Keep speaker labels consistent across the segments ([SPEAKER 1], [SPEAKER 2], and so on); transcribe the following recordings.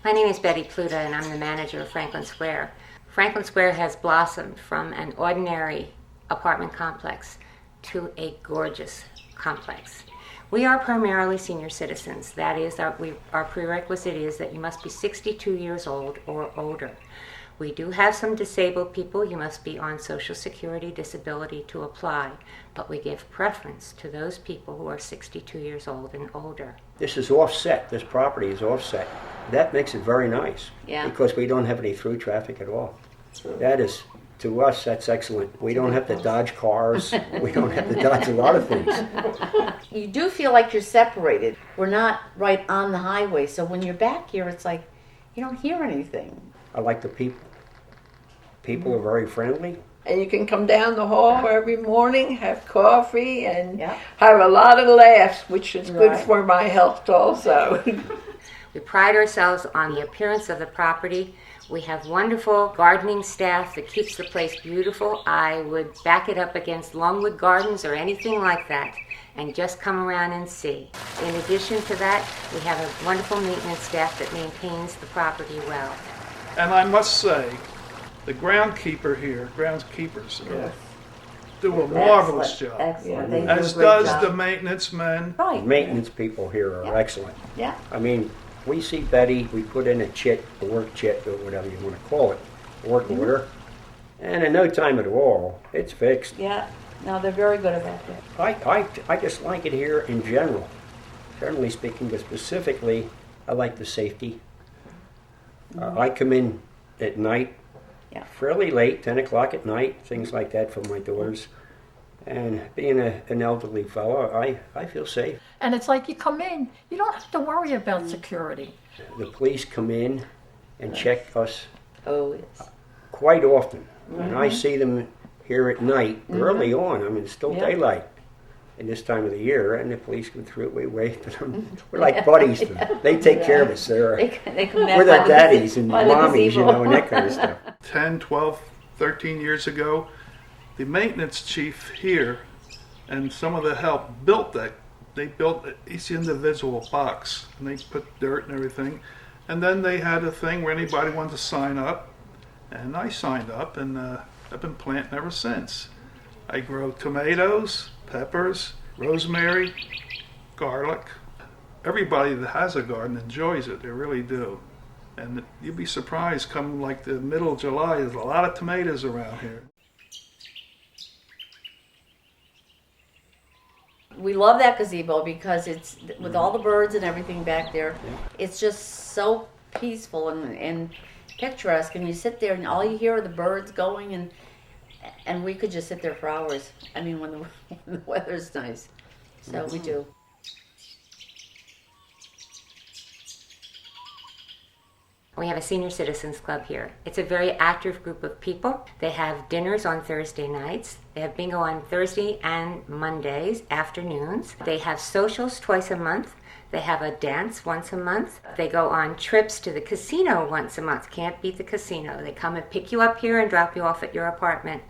[SPEAKER 1] My name is Betty Pluta, and I'm the manager of Franklin Square. Franklin Square has blossomed from an ordinary apartment complex to a gorgeous complex. We are primarily senior citizens. That is, our prerequisite is that you must be 62 years old or older. We do have some disabled people. You must be on Social Security disability to apply, but we give preference to those people who are 62 years old and older.
[SPEAKER 2] This is offset. This property is offset. That makes it very nice.
[SPEAKER 1] Yeah.
[SPEAKER 2] Because we don't have any through traffic at all. That is, to us, that's excellent. We don't have to dodge cars. We don't have to dodge a lot of things.
[SPEAKER 3] You do feel like you're separated. We're not right on the highway, so when you're back here, it's like you don't hear anything.
[SPEAKER 2] I like the people. People are very friendly.
[SPEAKER 4] And you can come down the hall every morning, have coffee, and
[SPEAKER 3] Yeah.
[SPEAKER 4] have a lot of laughs, which is good
[SPEAKER 3] Right.
[SPEAKER 4] for my health also.
[SPEAKER 1] We pride ourselves on the appearance of the property. We have wonderful gardening staff that keeps the place beautiful. I would back it up against Longwood Gardens or anything like that, and just come around and see. In addition to that, we have a wonderful maintenance staff that maintains the property well.
[SPEAKER 5] And I must say, the groundskeepers do a marvelous job.
[SPEAKER 3] Excellent. They do
[SPEAKER 5] As
[SPEAKER 3] a great
[SPEAKER 5] does
[SPEAKER 3] job.
[SPEAKER 5] the maintenance men.
[SPEAKER 3] Right.
[SPEAKER 2] Maintenance people here are excellent.
[SPEAKER 3] Yeah.
[SPEAKER 2] I mean, we see Betty, we put in a chit, a work chit, or whatever you want to call it, work order, and in no time at all, it's fixed.
[SPEAKER 3] Yeah. No, they're very good about that.
[SPEAKER 2] I just like it here in general, generally speaking, but specifically, I like the safety. I come in at night,
[SPEAKER 3] Yeah.
[SPEAKER 2] fairly late, 10 o'clock at night, things like that for my daughters. And being an elderly fellow, I feel safe.
[SPEAKER 6] And it's like you come in, you don't have to worry about security.
[SPEAKER 2] The police come in and check us
[SPEAKER 3] Oh, yes.
[SPEAKER 2] quite often. And I see them here at night, early on. I mean, it's still
[SPEAKER 3] Yeah.
[SPEAKER 2] daylight in this time of the year, and the police come through. We wave to them. We're like buddies to them. They take care of us.
[SPEAKER 3] They come back
[SPEAKER 2] We're their
[SPEAKER 3] by the
[SPEAKER 2] daddies and
[SPEAKER 3] by the
[SPEAKER 2] mommies, you
[SPEAKER 3] gazebo.
[SPEAKER 2] know, and that kind of stuff.
[SPEAKER 5] 10, 12, 13 years ago, the maintenance chief here and some of the help built that. They built each individual box, and they put dirt and everything. And then they had a thing where anybody wanted to sign up, and I signed up, and I've been planting ever since. I grow tomatoes, peppers, rosemary, garlic. Everybody that has a garden enjoys it, they really do. And you'd be surprised, come like the middle of July, there's a lot of tomatoes around here.
[SPEAKER 3] We love that gazebo because it's with all the birds and everything back there. It's just so peaceful and picturesque, and you sit there and all you hear are the birds going, and we could just sit there for hours. I mean, when the weather's nice, so we do.
[SPEAKER 1] We have a senior citizens club here. It's a very active group of people. They have dinners on Thursday nights. They have bingo on Thursday and Mondays afternoons. They have socials twice a month. They have a dance once a month. They go on trips to the casino once a month. Can't beat the casino. They come and pick you up here and drop you off at your apartment.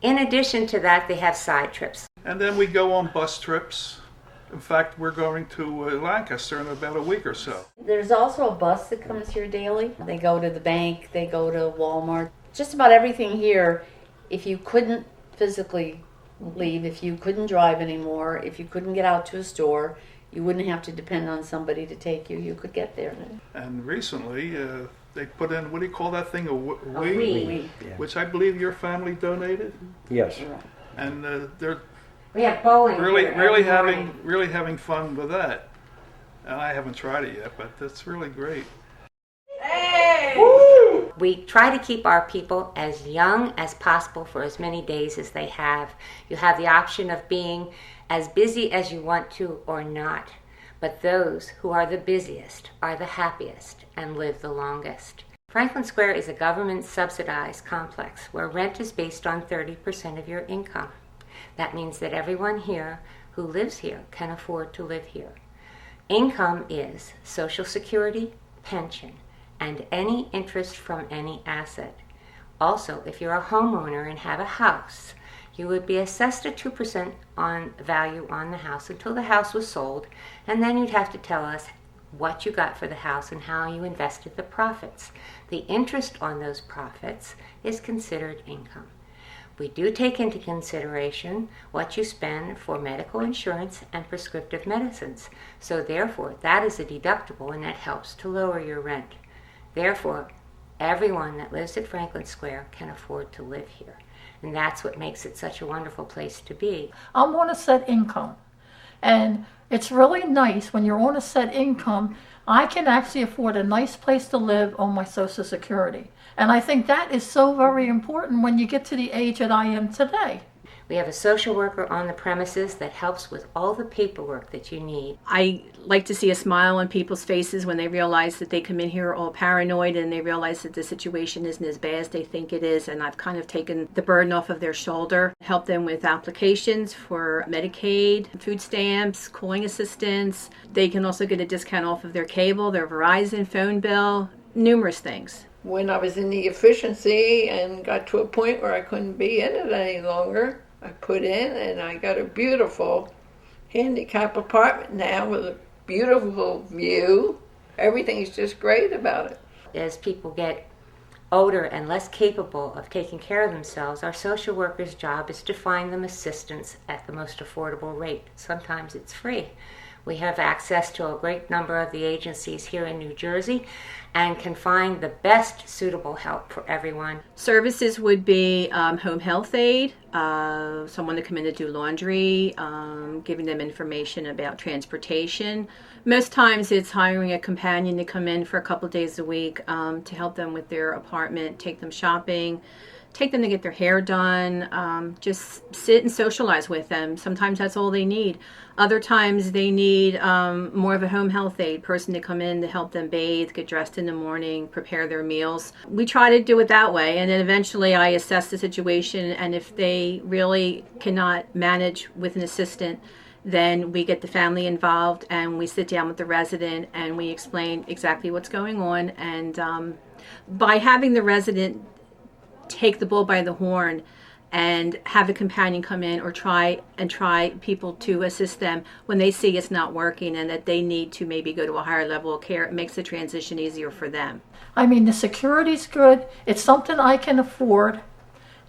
[SPEAKER 1] In addition to that, they have side trips.
[SPEAKER 5] And then we go on bus trips. In fact, we're going to Lancaster in about a week or so.
[SPEAKER 3] There's also a bus that comes here daily. They go to the bank, they go to Walmart. Just about everything here, if you couldn't physically leave, if you couldn't drive anymore, if you couldn't get out to a store, you wouldn't have to depend on somebody to take you. You could get there.
[SPEAKER 5] And recently, they put in, what do you call that thing, a
[SPEAKER 1] Wii.
[SPEAKER 3] We-
[SPEAKER 2] Yeah.
[SPEAKER 5] which I believe your family donated.
[SPEAKER 2] Yes.
[SPEAKER 5] And they're
[SPEAKER 1] We have bowling
[SPEAKER 5] really,
[SPEAKER 1] here every morning.
[SPEAKER 5] really having fun with that. And I haven't tried it yet, but that's really great.
[SPEAKER 1] We try to keep our people as young as possible for as many days as they have. You have the option of being as busy as you want to or not. But those who are the busiest are the happiest and live the longest. Franklin Square is a government-subsidized complex where rent is based on 30% of your income. That means that everyone here who lives here can afford to live here. Income is Social Security, pension, and any interest from any asset. Also, if you're a homeowner and have a house, you would be assessed a 2% on value on the house until the house was sold, and then you'd have to tell us what you got for the house and how you invested the profits. The interest on those profits is considered income. We do take into consideration what you spend for medical insurance and prescriptive medicines. So therefore, that is a deductible, and that helps to lower your rent. Therefore, everyone that lives at Franklin Square can afford to live here. And that's what makes it such a wonderful place to be.
[SPEAKER 6] I'm on a set income. And it's really nice when you're on a set income, I can actually afford a nice place to live on my Social Security. And I think that is so very important when you get to the age that I am today.
[SPEAKER 1] We have a social worker on the premises that helps with all the paperwork that you need.
[SPEAKER 7] I like to see a smile on people's faces when they realize that they come in here all paranoid and they realize that the situation isn't as bad as they think it is, and I've kind of taken the burden off of their shoulder, help them with applications for Medicaid, food stamps, cooling assistance. They can also get a discount off of their cable, their Verizon phone bill, numerous things.
[SPEAKER 4] When I was in the efficiency and got to a point where I couldn't be in it any longer, I put in and I got a beautiful handicap apartment now with a beautiful view. Everything's just great about it.
[SPEAKER 1] As people get older and less capable of taking care of themselves, our social worker's job is to find them assistance at the most affordable rate. Sometimes it's free. We have access to a great number of the agencies here in New Jersey and can find the best suitable help for everyone.
[SPEAKER 7] Services would be home health aid, someone to come in to do laundry, giving them information about transportation. Most times it's hiring a companion to come in for a couple of days a week to help them with their apartment, take them shopping, take them to get their hair done, just sit and socialize with them. Sometimes that's all they need. Other times they need more of a home health aide person to come in to help them bathe, get dressed in the morning, prepare their meals. We try to do it that way, and then eventually I assess the situation, and if they really cannot manage with an assistant, then we get the family involved and we sit down with the resident and we explain exactly what's going on. And by having the resident take the bull by the horn and have a companion come in or try people to assist them when they see it's not working and that they need to maybe go to a higher level of care, it makes the transition easier for them.
[SPEAKER 6] I mean, the security's good. It's something I can afford.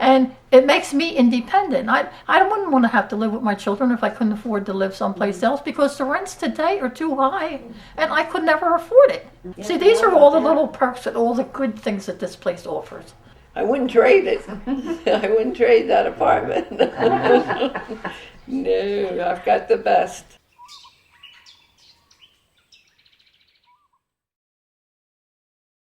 [SPEAKER 6] And it makes me independent. I wouldn't want to have to live with my children if I couldn't afford to live someplace else, because the rents today are too high and I could never afford it. See, these are all the little perks and all the good things that this place offers.
[SPEAKER 4] I wouldn't trade it. I wouldn't trade that apartment. No, I've got the best.